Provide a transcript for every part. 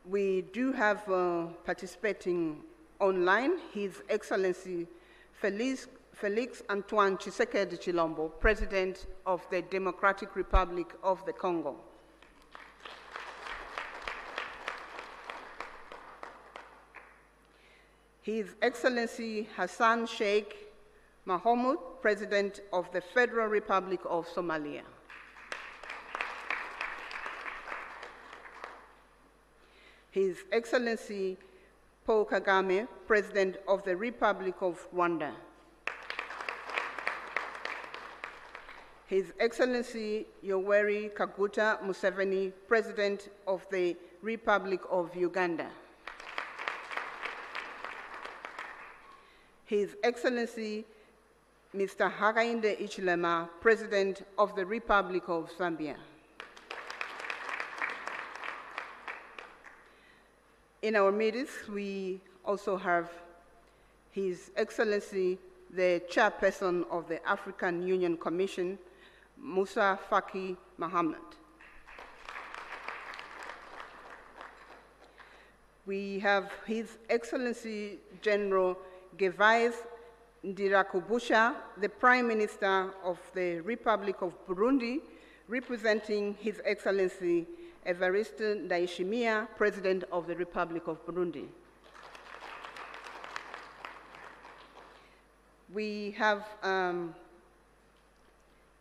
We do have participating online His Excellency Felix Antoine Tshisekedi Chilombo, President of the Democratic Republic of the Congo. His Excellency Hassan Sheikh Mohamud, President of the Federal Republic of Somalia. His Excellency Paul Kagame, President of the Republic of Rwanda. His Excellency Yoweri Kaguta Museveni, President of the Republic of Uganda. His Excellency Mr. Hakainde Hichilema, President of the Republic of Zambia. In our midst, we also have His Excellency, the Chairperson of the African Union Commission, Musa Faki Mohammed. We have His Excellency General Gervais Ndirakubusha, the Prime Minister of the Republic of Burundi, representing His Excellency Evariste Ndayishimiye, President of the Republic of Burundi. We have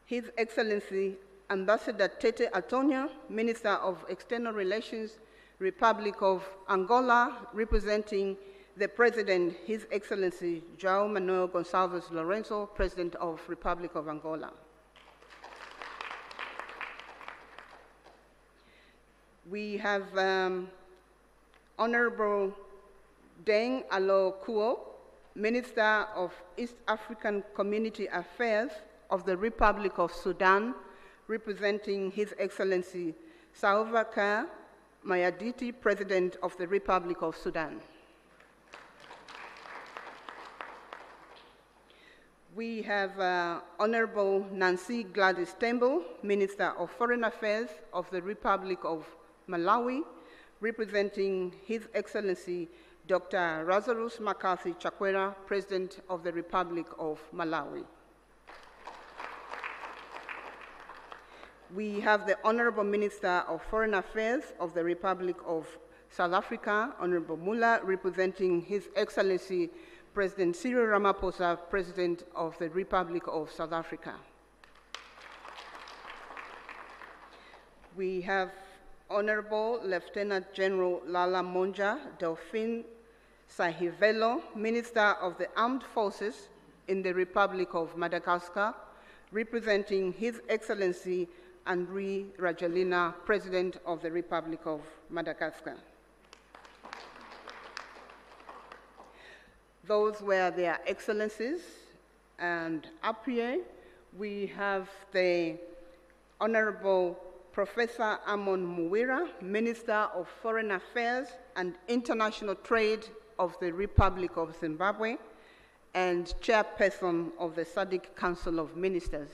His Excellency Ambassador Tete Antonio, Minister of External Relations, Republic of Angola, representing the President, His Excellency João Manuel Gonçalves Lorenzo, President of Republic of Angola. We have Honorable Deng Alo Kuo, Minister of East African Community Affairs of the Republic of Sudan, representing His Excellency Salva Kiir Mayarditi, President of the Republic of Sudan. We have Honorable Nancy Gladys Tembo, Minister of Foreign Affairs of the Republic of Malawi, representing His Excellency Dr. Lazarus McCarthy Chakwera, President of the Republic of Malawi. We have the Honorable Minister of Foreign Affairs of the Republic of South Africa, Honorable Mula, representing His Excellency President Cyril Ramaphosa, President of the Republic of South Africa. We have Honorable Lieutenant General Lala Monja Delphine Sahivelo, Minister of the Armed Forces in the Republic of Madagascar, representing His Excellency Andry Rajoelina, President of the Republic of Madagascar. Those were their excellencies, and up here we have the Honorable Professor Amon Muwira, Minister of Foreign Affairs and International Trade of the Republic of Zimbabwe and Chairperson of the Sadc Council of Ministers.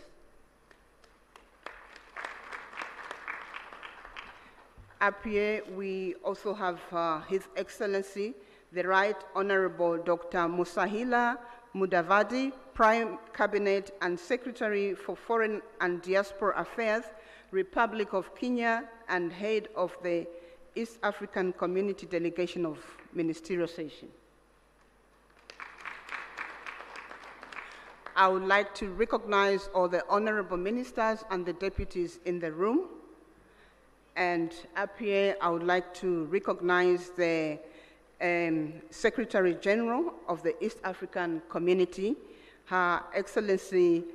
Up here we also have His Excellency, the Right Honorable Dr. Musahila Mudavadi, Prime Cabinet and Secretary for Foreign and Diaspora Affairs, Republic of Kenya, and Head of the East African Community Delegation of Ministerial Session. I would like to recognize all the honorable ministers and the deputies in the room. And up here, I would like to recognize the Secretary General of the East African Community, Her Excellency,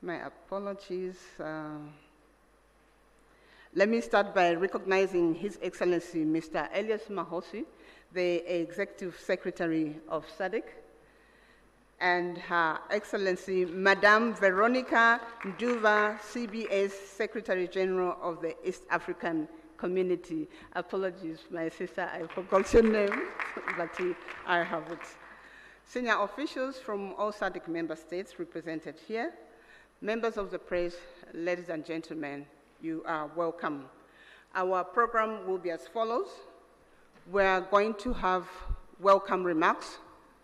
my apologies. Let me start by recognizing His Excellency, Mr. Elias Mahosi, the Executive Secretary of Sadc, and Her Excellency, Madame Veronica Nduva, CBS Secretary General of the East African Community. Apologies, my sister, I forgot your name, but I have it. Senior officials from all SADC member states represented here, Members of the press, ladies and gentlemen, you are welcome. Our program will be as follows. We are going to have welcome remarks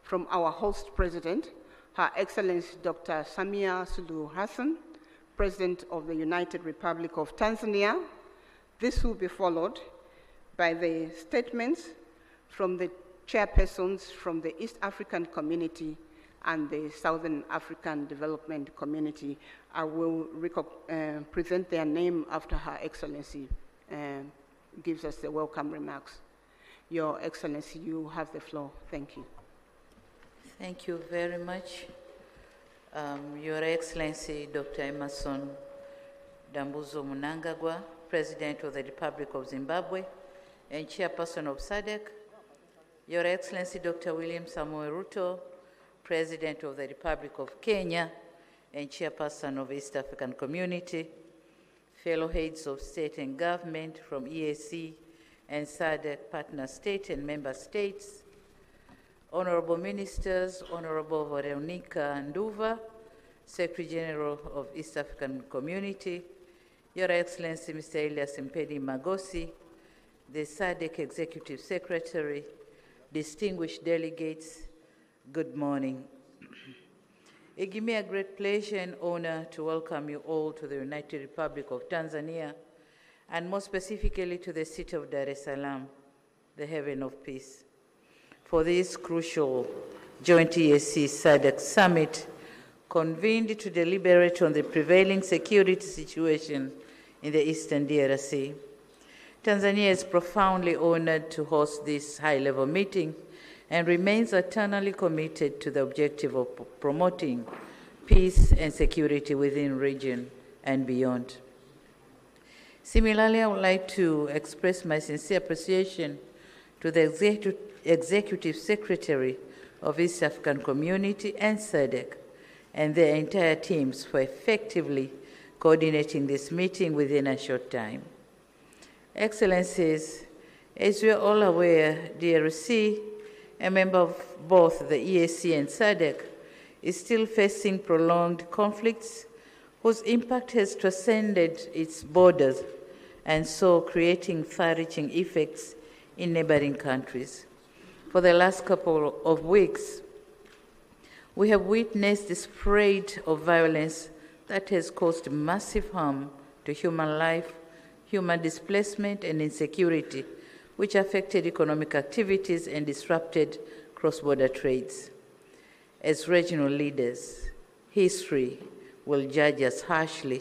from our host president, Her Excellency Dr. Samia Suluhu Hassan, President of the United Republic of Tanzania. This will be followed by the statements from the chairpersons from the East African Community and the Southern African Development Community. I will present their name after Her Excellency gives us the welcome remarks. Your Excellency, you have the floor. Thank you. Thank you very much. Your Excellency, Dr. Emerson Dambuzo Mnangagwa, President of the Republic of Zimbabwe and Chairperson of Sadc. Your Excellency, Dr. William Samoei Ruto, President of the Republic of Kenya and Chairperson of East African Community. Fellow heads of state and government from EAC and SADC partner state and member states. Honorable Ministers, Honorable Veronica Nduva, Secretary General of East African Community, Your Excellency Mr. Elias Mpedi Magosi, the SADC Executive Secretary, distinguished delegates, good morning. It gives me a great pleasure and honor to welcome you all to the United Republic of Tanzania, and more specifically to the city of Dar es Salaam, the haven of peace, for this crucial joint EAC SADC summit convened to deliberate on the prevailing security situation in the Eastern DRC. Tanzania is profoundly honored to host this high-level meeting and remains eternally committed to the objective of promoting peace and security within the region and beyond. Similarly, I would like to express my sincere appreciation to the Executive Secretary of East African Community and SADC and their entire teams for effectively coordinating this meeting within a short time. Excellencies, as we are all aware, DRC, a member of both the EAC and SADC, is still facing prolonged conflicts whose impact has transcended its borders and so creating far-reaching effects in neighboring countries. For the last couple of weeks, we have witnessed the spread of violence that has caused massive harm to human life, human displacement, and insecurity, which affected economic activities and disrupted cross-border trades. As regional leaders, history will judge us harshly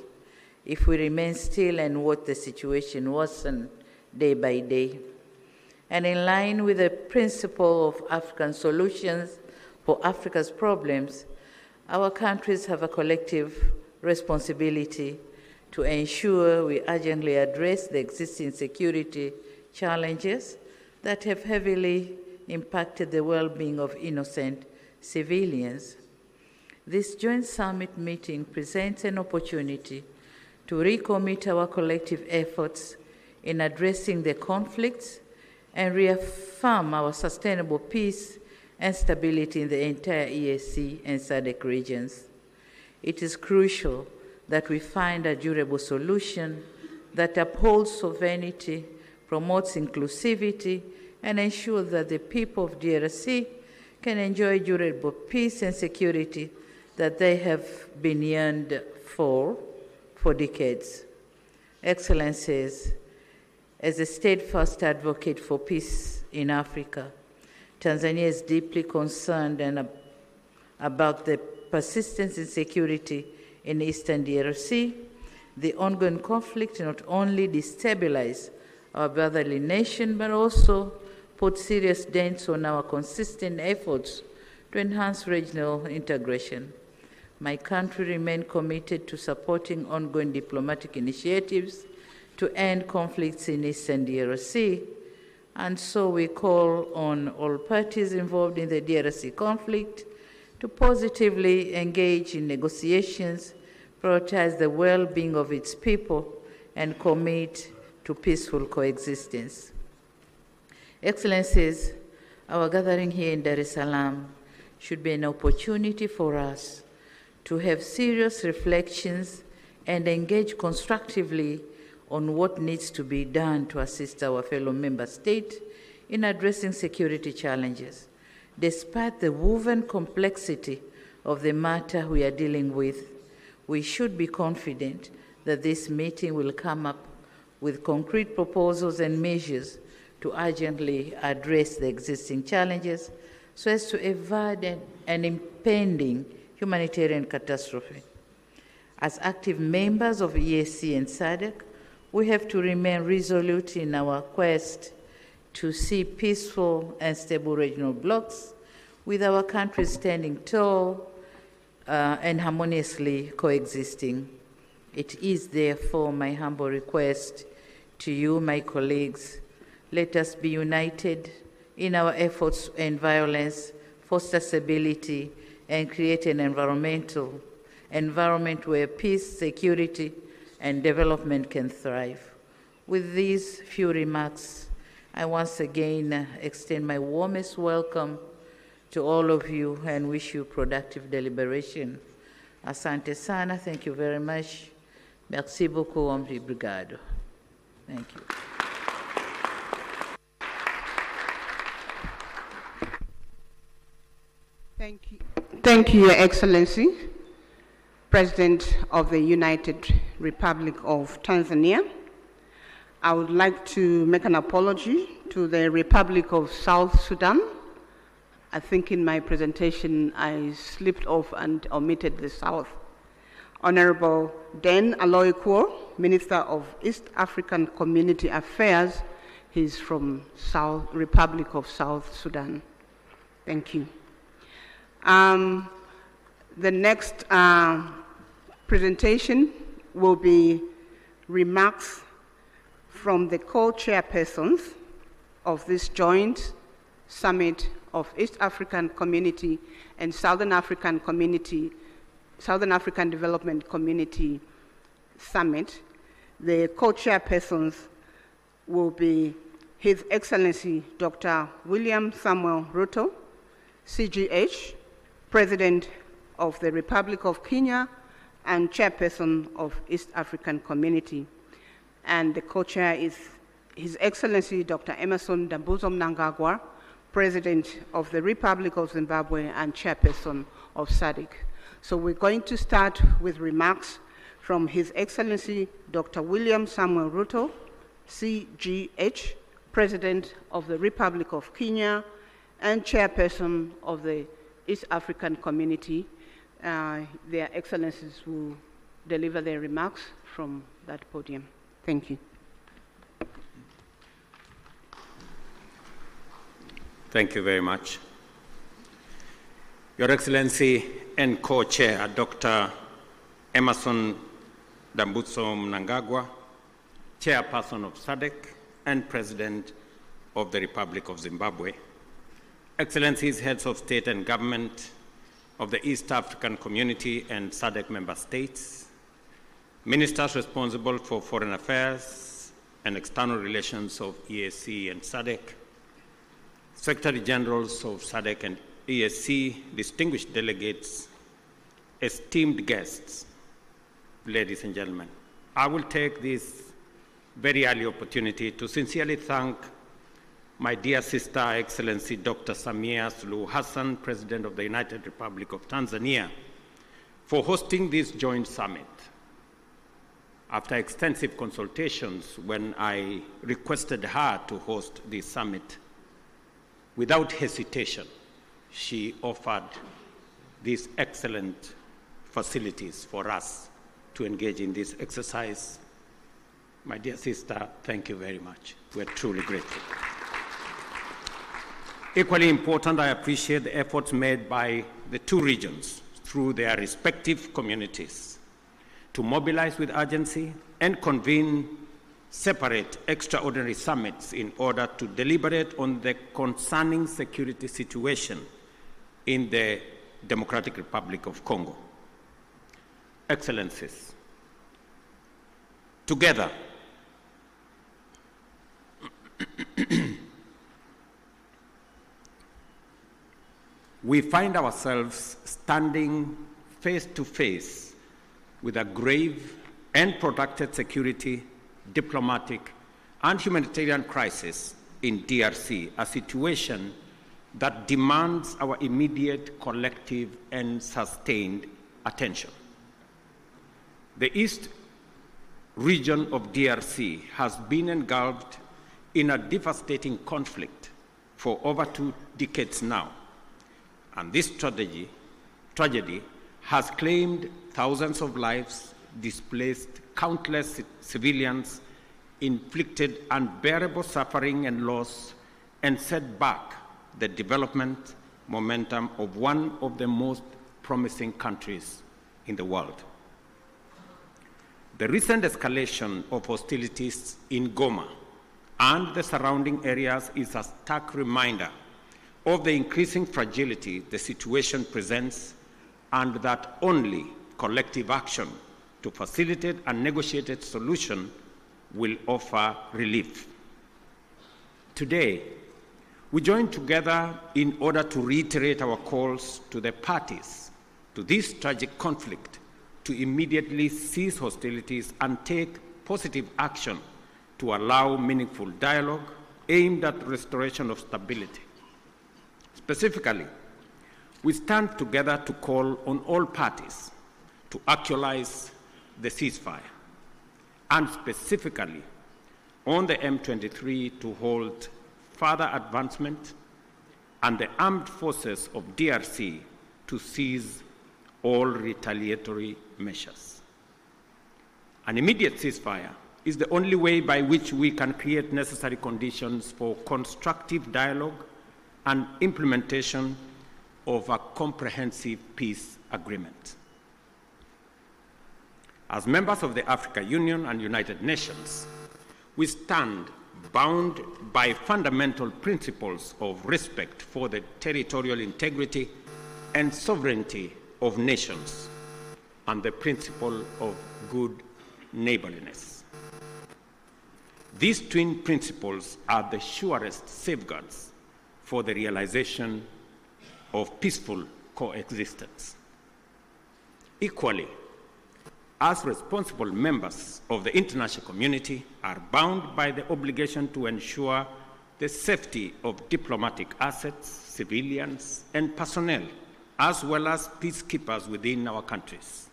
if we remain still and watch the situation worsen day by day. And in line with the principle of African solutions for Africa's problems, our countries have a collective responsibility to ensure we urgently address the existing security challenges that have heavily impacted the well-being of innocent civilians. This joint summit meeting presents an opportunity to recommit our collective efforts in addressing the conflicts and reaffirm our sustainable peace and stability in the entire EAC and SADC regions. It is crucial that we find a durable solution that upholds sovereignty, promotes inclusivity, and ensures that the people of DRC can enjoy durable peace and security that they have been yearned for decades. Excellencies, as a steadfast advocate for peace in Africa, Tanzania is deeply concerned about the persistent insecurity in Eastern DRC. The ongoing conflict not only destabilizes our brotherly nation, but also put serious dents on our consistent efforts to enhance regional integration. My country remains committed to supporting ongoing diplomatic initiatives to end conflicts in Eastern DRC, and so we call on all parties involved in the DRC conflict to positively engage in negotiations, prioritize the well-being of its people, and commit to peaceful coexistence. Excellencies, our gathering here in Dar es Salaam should be an opportunity for us to have serious reflections and engage constructively on what needs to be done to assist our fellow member states in addressing security challenges. Despite the woven complexity of the matter we are dealing with, we should be confident that this meeting will come up with concrete proposals and measures to urgently address the existing challenges so as to avoid an impending humanitarian catastrophe. As active members of EAC and SADC, we have to remain resolute in our quest to see peaceful and stable regional blocs, with our countries standing tall and harmoniously coexisting. It is therefore my humble request to you, my colleagues, let us be united in our efforts to end violence, foster stability, and create an environment where peace, security, and development can thrive. With these few remarks, I once again extend my warmest welcome to all of you and wish you productive deliberation. Asante sana, thank you very much. Merci beaucoup, obrigado. Thank you. Thank you. Thank you, Your Excellency, President of the United Republic of Tanzania. I would like to make an apology to the Republic of South Sudan. I think in my presentation I slipped off and omitted the South. Honorable Den Aloykuo, Minister of East African Community Affairs, he's from Republic of South Sudan. Thank you. The next presentation will be remarks from the co-chairpersons of this joint summit of East African Community and Southern African Development Community Summit. The co-chairpersons will be His Excellency Dr. William Samuel Ruto, CGH, President of the Republic of Kenya and Chairperson of East African Community. And the co-chair is His Excellency Dr. Emmerson Dambuzo Mnangagwa, President of the Republic of Zimbabwe and Chairperson of SADC. So we're going to start with remarks from His Excellency Dr. William Samuel Ruto, CGH, President of the Republic of Kenya and Chairperson of the East African Community. Their Excellencies will deliver their remarks from that podium. Thank you. Thank you very much. Your Excellency and Co-Chair, Dr. Emmerson Dambuzo Mnangagwa, Chairperson of SADC and President of the Republic of Zimbabwe, Excellencies, Heads of State and Government of the East African Community and SADC member states, Ministers responsible for Foreign Affairs and External Relations of EAC and SADC, Secretary Generals of SADC and EAC, distinguished delegates, esteemed guests, ladies and gentlemen. I will take this very early opportunity to sincerely thank my dear sister, Excellency Dr. Samia Suluhu Hassan, President of the United Republic of Tanzania, for hosting this joint summit. After extensive consultations, when I requested her to host this summit, without hesitation, she offered these excellent facilities for us to engage in this exercise. My dear sister, thank you very much. We're truly grateful. Equally important, I appreciate the efforts made by the two regions through their respective communities to mobilize with urgency and convene separate extraordinary summits in order to deliberate on the concerning security situation in the Democratic Republic of Congo. Excellencies, together, we find ourselves standing face to face with a grave and protracted security, diplomatic, and humanitarian crisis in DRC, a situation that demands our immediate, collective, and sustained attention. The East region of DRC has been engulfed in a devastating conflict for over 2 decades now, and this tragedy has claimed thousands of lives, displaced countless civilians, inflicted unbearable suffering and loss, and set back the development momentum of one of the most promising countries in the world. The recent escalation of hostilities in Goma and the surrounding areas is a stark reminder of the increasing fragility the situation presents, and that only collective action to facilitate a negotiated solution will offer relief. Today, we join together in order to reiterate our calls to the parties to this tragic conflict to immediately cease hostilities and take positive action to allow meaningful dialogue aimed at restoration of stability. Specifically, we stand together to call on all parties to actualize the ceasefire, and specifically on the M23 to hold further advancement and the armed forces of DRC to cease all retaliatory measures. An immediate ceasefire is the only way by which we can create necessary conditions for constructive dialogue and implementation of a comprehensive peace agreement. As members of the African Union and United Nations, we stand bound by fundamental principles of respect for the territorial integrity and sovereignty of nations and the principle of good neighborliness. These twin principles are the surest safeguards for the realization of peaceful coexistence. Equally, as responsible members of the international community are bound by the obligation to ensure the safety of diplomatic assets, civilians, and personnel, as well as peacekeepers within our countries.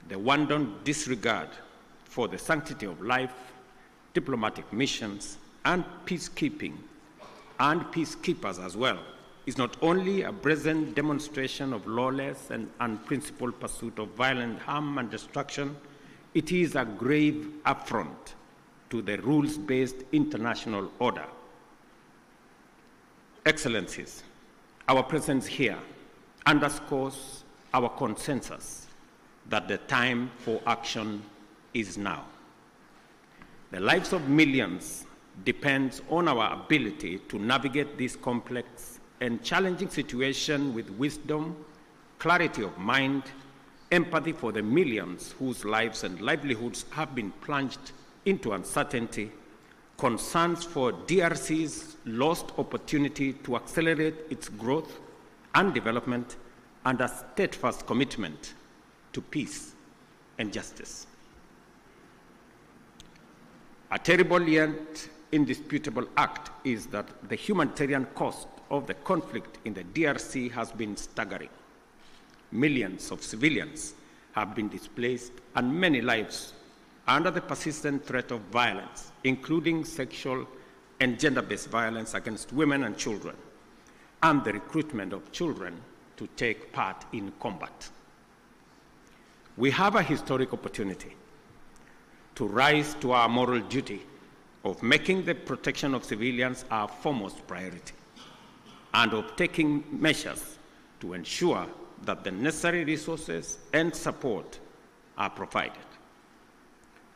The wanton disregard for the sanctity of life, diplomatic missions, and peacekeeping, and peacekeepers as well, is not only a brazen demonstration of lawless and unprincipled pursuit of violent harm and destruction, it is a grave affront to the rules-based international order. Excellencies, our presence here underscores our consensus that the time for action is now. The lives of millions depends on our ability to navigate this complex and challenging situation with wisdom, clarity of mind, empathy for the millions whose lives and livelihoods have been plunged into uncertainty, concerns for DRC's lost opportunity to accelerate its growth and development, and a steadfast commitment to peace and justice. A terrible yet indisputable act is that the humanitarian cost of the conflict in the DRC has been staggering. Millions of civilians have been displaced and many lives under the persistent threat of violence, including sexual and gender-based violence against women and children, and the recruitment of children to take part in combat. We have a historic opportunity to rise to our moral duty of making the protection of civilians our foremost priority, and of taking measures to ensure that the necessary resources and support are provided.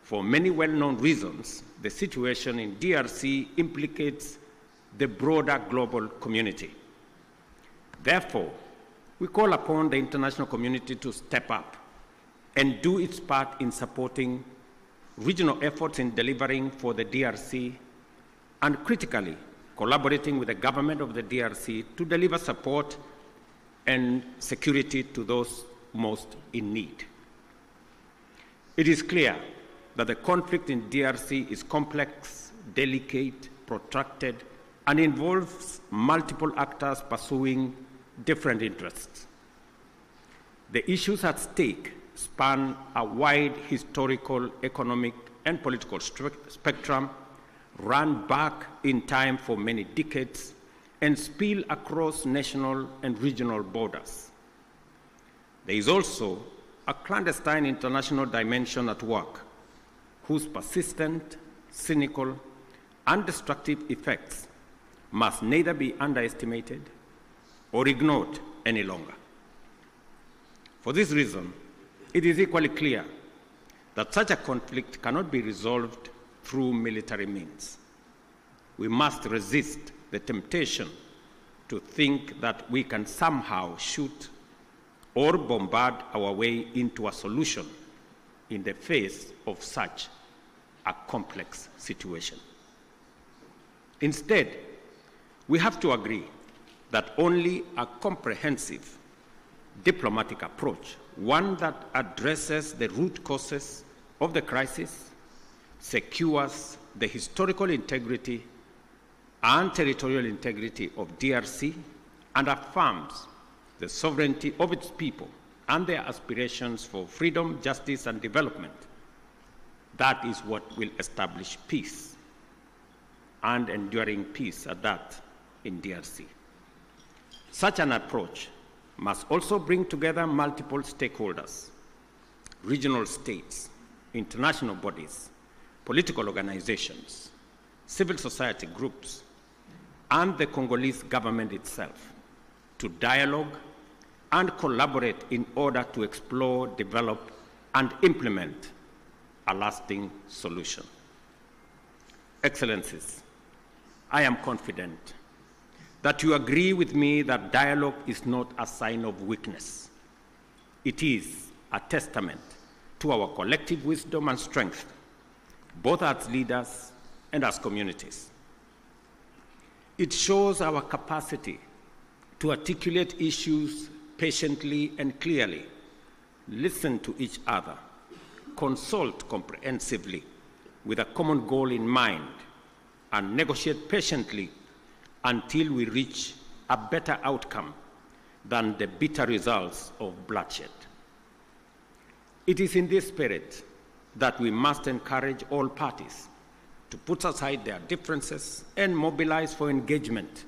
For many well-known reasons, the situation in DRC implicates the broader global community. Therefore, we call upon the international community to step up and do its part in supporting regional efforts in delivering for the DRC, and critically collaborating with the government of the DRC to deliver support and security to those most in need. It is clear that the conflict in DRC is complex, delicate, protracted, and involves multiple actors pursuing different interests. The issues at stake span a wide historical, economic, and political spectrum, run back in time for many decades, and spill across national and regional borders. There is also a clandestine international dimension at work, whose persistent, cynical, and destructive effects must neither be underestimated or ignored any longer. For this reason, it is equally clear that such a conflict cannot be resolved through military means. We must resist the temptation to think that we can somehow shoot or bombard our way into a solution in the face of such a complex situation. Instead, we have to agree that only a comprehensive diplomatic approach, one that addresses the root causes of the crisis, secures the historical integrity and territorial integrity of DRC, and affirms the sovereignty of its people and their aspirations for freedom, justice, and development. That is what will establish peace, and enduring peace at that, in DRC. Such an approach must also bring together multiple stakeholders, regional states, international bodies, political organizations, civil society groups, and the Congolese government itself to dialogue and collaborate in order to explore, develop, and implement a lasting solution. Excellencies, I am confident that you agree with me that dialogue is not a sign of weakness. It is a testament to our collective wisdom and strength, both as leaders and as communities. It shows our capacity to articulate issues patiently and clearly, listen to each other, consult comprehensively with a common goal in mind, and negotiate patiently until we reach a better outcome than the bitter results of bloodshed. It is in this spirit that we must encourage all parties to put aside their differences and mobilize for engagement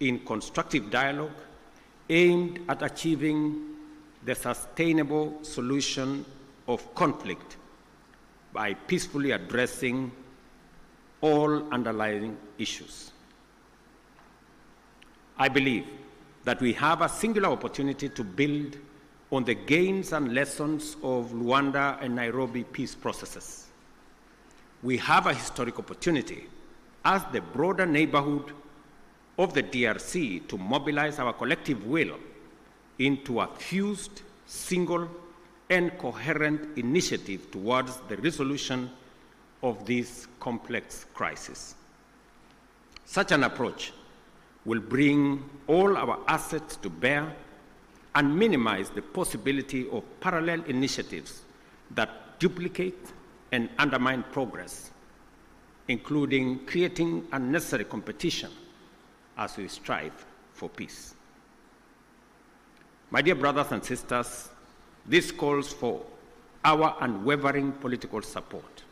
in constructive dialogue aimed at achieving the sustainable solution of conflict by peacefully addressing all underlying issues. I believe that we have a singular opportunity to build on the gains and lessons of Luanda and Nairobi peace processes. We have a historic opportunity as the broader neighborhood of the DRC to mobilize our collective will into a fused, single, and coherent initiative towards the resolution of this complex crisis. Such an approach will bring all our assets to bear and minimize the possibility of parallel initiatives that duplicate and undermine progress, including creating unnecessary competition as we strive for peace. My dear brothers and sisters, this calls for our unwavering political support.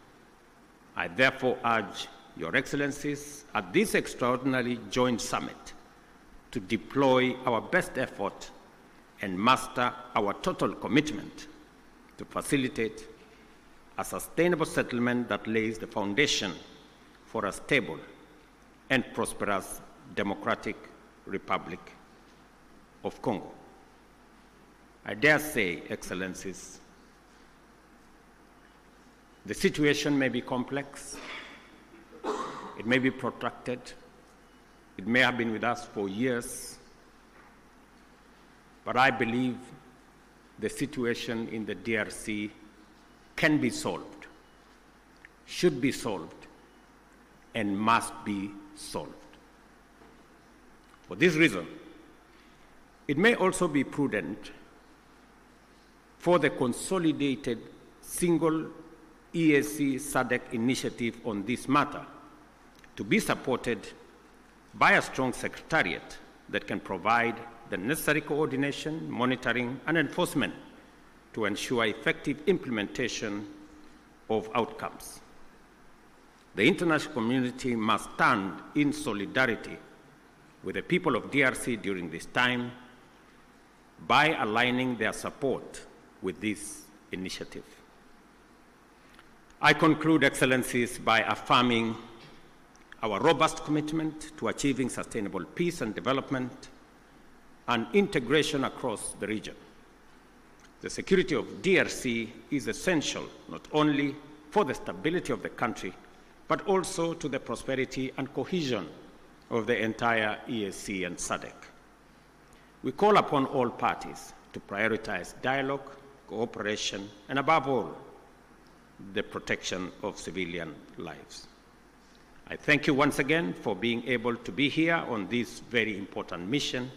I therefore urge Your Excellencies at this extraordinary joint summit to deploy our best effort and muster our total commitment to facilitate a sustainable settlement that lays the foundation for a stable and prosperous Democratic Republic of Congo. I dare say, Excellencies, the situation may be complex, it may be protracted, it may have been with us for years, but I believe the situation in the DRC can be solved, should be solved, and must be solved. For this reason, it may also be prudent for the consolidated single EAC SADC initiative on this matter to be supported by a strong secretariat that can provide the necessary coordination, monitoring, and enforcement to ensure effective implementation of outcomes. The international community must stand in solidarity with the people of DRC during this time by aligning their support with this initiative. I conclude, Excellencies, by affirming our robust commitment to achieving sustainable peace and development and integration across the region. The security of DRC is essential not only for the stability of the country, but also to the prosperity and cohesion of the entire EAC and SADC. We call upon all parties to prioritize dialogue, cooperation, and above all, the protection of civilian lives. I thank you once again for being able to be here on this very important mission.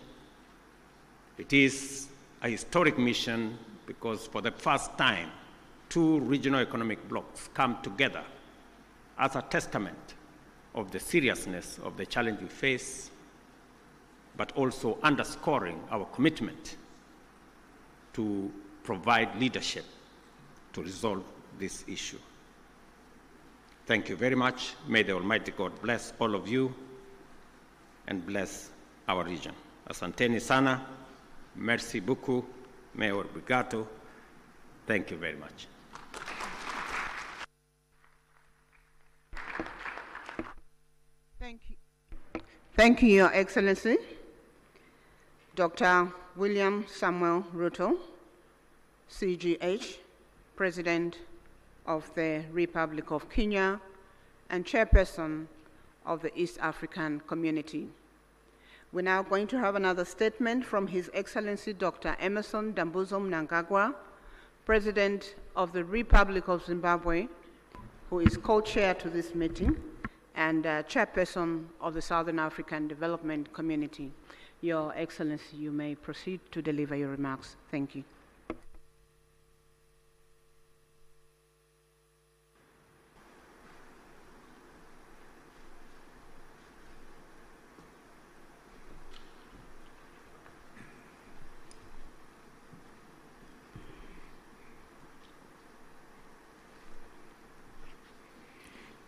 It is a historic mission because for the first time, two regional economic blocs come together as a testament of the seriousness of the challenge we face, but also underscoring our commitment to provide leadership to resolve this issue. Thank you very much. May the Almighty God bless all of you and bless our region. Asanteni sana, merci beaucoup, Mayor Brigato. Thank you very much. Thank you, Your Excellency, Dr. William Samuel Ruto, CGH, President of the Republic of Kenya and Chairperson of the East African Community. We're now going to have another statement from His Excellency Dr. Emmerson Dambuzo Mnangagwa, President of the Republic of Zimbabwe, who is co-chair to this meeting, and Chairperson of the Southern African Development Community. Your Excellency, you may proceed to deliver your remarks. Thank you.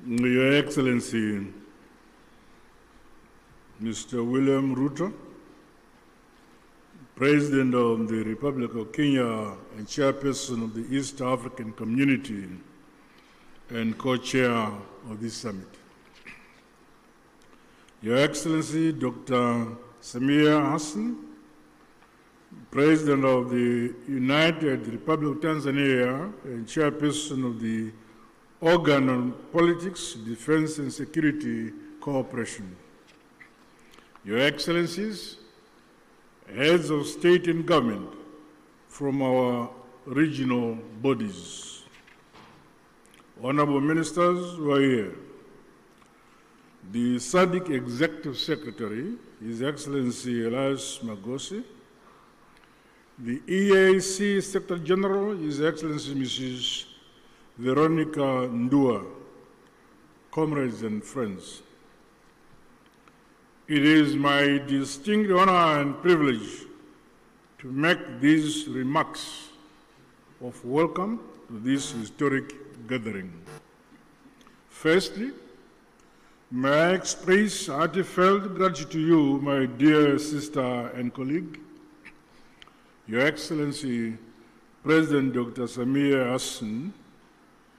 Your Excellency, Mr. William Ruto, President of the Republic of Kenya and Chairperson of the East African Community and co-chair of this summit. Your Excellency, Dr. Samia Hassan, President of the United Republic of Tanzania and Chairperson of the Organ on Politics, Defense and Security Cooperation. Your Excellencies, heads of state and government from our regional bodies, honorable ministers who are here, the SADC Executive Secretary, His Excellency Elias Magosi, the EAC Secretary General, His Excellency Mrs. Veronica Ndua, comrades and friends. It is my distinct honor and privilege to make these remarks of welcome to this historic gathering. Firstly, may I express heartfelt gratitude to you, my dear sister and colleague, Your Excellency, President Dr. Samia Hassan,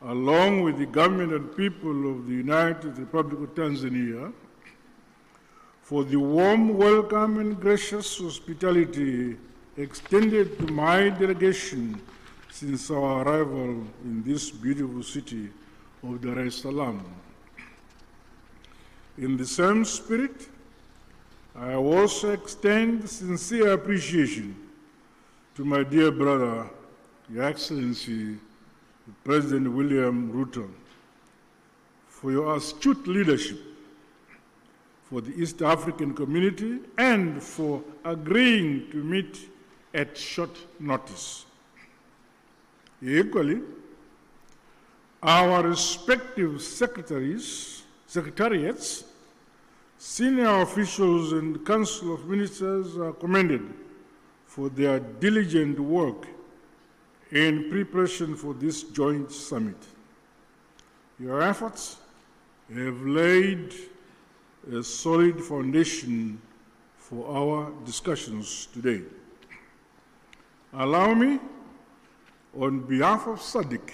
along with the government and people of the United Republic of Tanzania, for the warm welcome and gracious hospitality extended to my delegation since our arrival in this beautiful city of Dar es Salaam. In the same spirit, I also extend sincere appreciation to my dear brother, Your Excellency, President William Ruto, for your astute leadership for the East African community and for agreeing to meet at short notice. Equally, our respective secretariats, senior officials, and Council of Ministers are commended for their diligent work in preparation for this joint summit. Your efforts have laid a solid foundation for our discussions today. Allow me, on behalf of Sadc,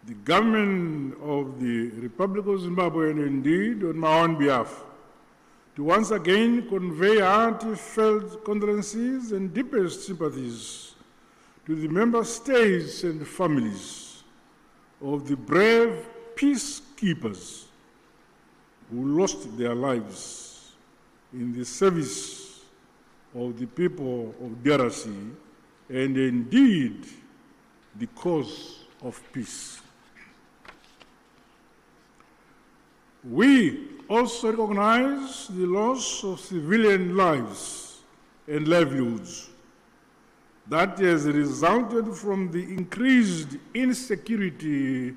the government of the Republic of Zimbabwe, and indeed on my own behalf, to once again convey heartfelt condolences and deepest sympathies to the member states and families of the brave peacekeepers who lost their lives in the service of the people of DRC and indeed the cause of peace. We also recognize the loss of civilian lives and livelihoods that has resulted from the increased insecurity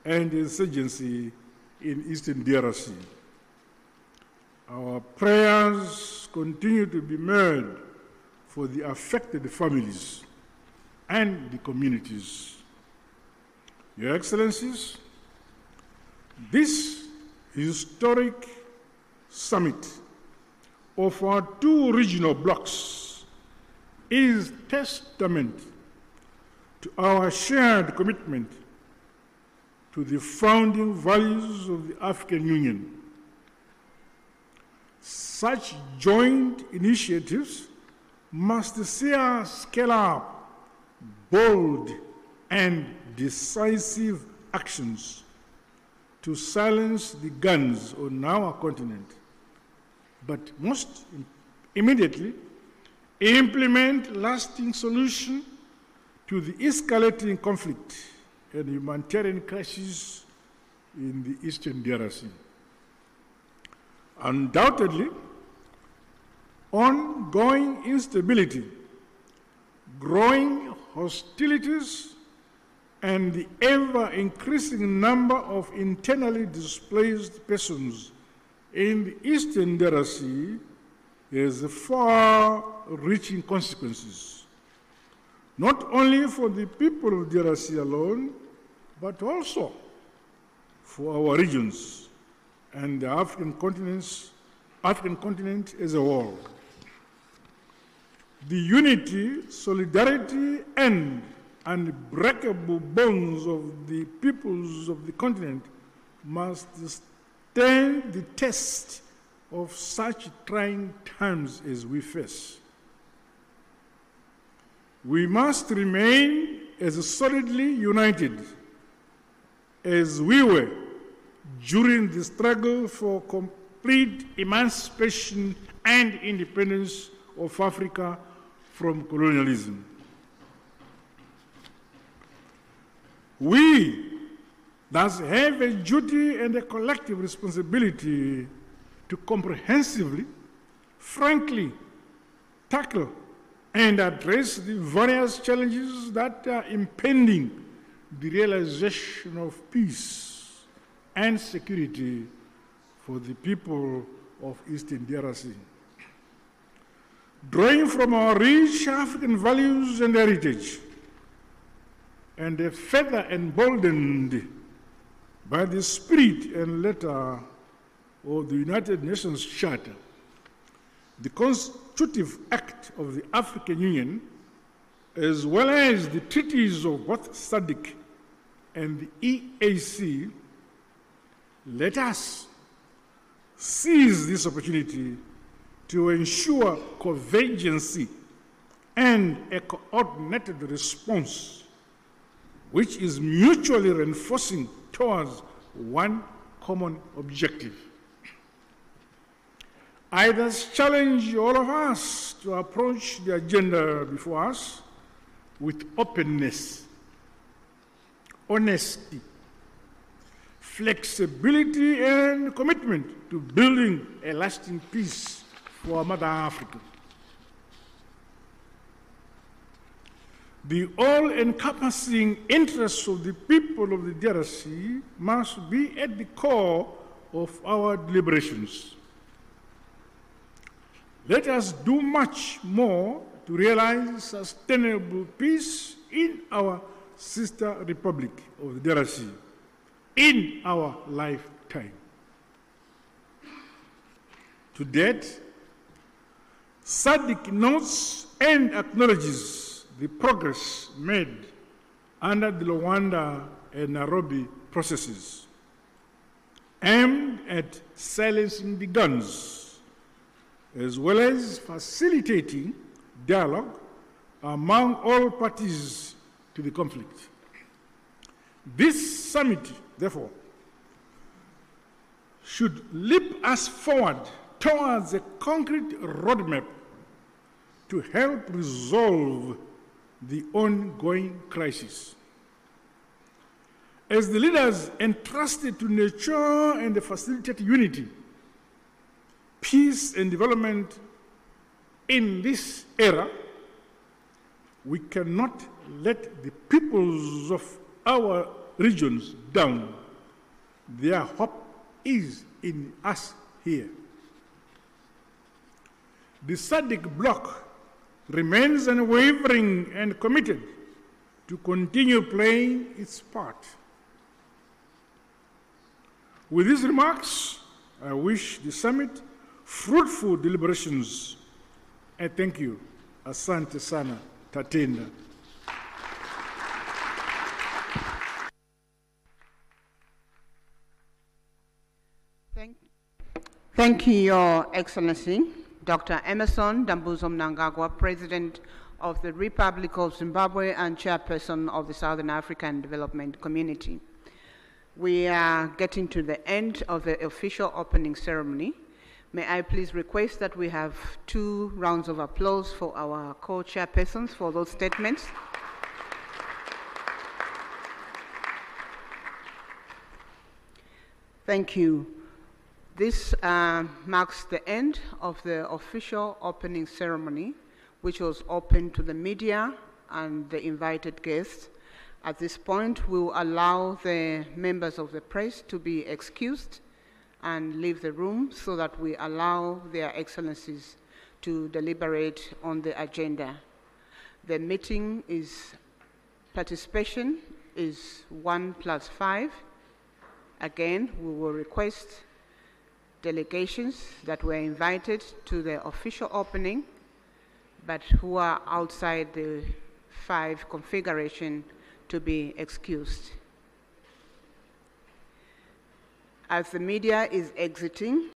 and insurgency in Eastern DRC. Our prayers continue to be made for the affected families and the communities. Your Excellencies, this historic summit of our two regional blocs is testament to our shared commitment to the founding values of the African Union. Such joint initiatives must see us scale up bold and decisive actions to silence the guns on our continent, but most immediately implement lasting solutions to the escalating conflict and humanitarian crisis in the Eastern DRC. Undoubtedly, ongoing instability, growing hostilities, and the ever-increasing number of internally displaced persons in the Eastern DRC has far-reaching consequences, not only for the people of DRC alone, but also for our regions and the African continent as a whole. The unity, solidarity, and unbreakable bonds of the peoples of the continent must stand the test of such trying times as we face. We must remain as solidly united as we were during the struggle for complete emancipation and independence of Africa from colonialism. We thus have a duty and a collective responsibility to comprehensively, frankly, tackle and address the various challenges that are impeding the realization of peace and security for the people of Eastern DRC. Drawing from our rich African values and heritage, and further emboldened by the spirit and letter of the United Nations Charter, the Constitutive Act of the African Union, as well as the treaties of both Sadc and the EAC, let us seize this opportunity to ensure convergence and a coordinated response which is mutually reinforcing towards one common objective. I thus challenge all of us to approach the agenda before us with openness, honesty, flexibility, and commitment to building a lasting peace for Mother Africa. The all-encompassing interests of the people of the DRC must be at the core of our deliberations. Let us do much more to realize sustainable peace in our sister republic of the DRC in our lifetime. To date, Sadc notes and acknowledges the progress made under the Luanda and Nairobi processes aimed at silencing the guns, as well as facilitating dialogue among all parties to the conflict. This summit, therefore, should leap us forward towards a concrete roadmap to help resolve the ongoing crisis. As the leaders entrusted to nurture and facilitate unity, peace and development in this era, we cannot let the peoples of our regions down. Their hope is in us here. The Sadc bloc remains unwavering and committed to continue playing its part. With these remarks, I wish the summit fruitful deliberations. I thank you. Asante sana, Tatenda. Thank you, Your Excellency, Dr. Emerson Dambuzo Mnangagwa, President of the Republic of Zimbabwe and Chairperson of the Southern African Development Community. We are getting to the end of the official opening ceremony. May I please request that we have 2 rounds of applause for our co-chairpersons for those statements. Thank you. This marks the end of the official opening ceremony, which was open to the media and the invited guests. At this point, we'll allow the members of the press to be excused and leave the room so that we allow their excellencies to deliberate on the agenda. The meeting participation is 1+5. Again, we will request delegations that were invited to the official opening, but who are outside the 5 configuration to be excused. As the media is exiting,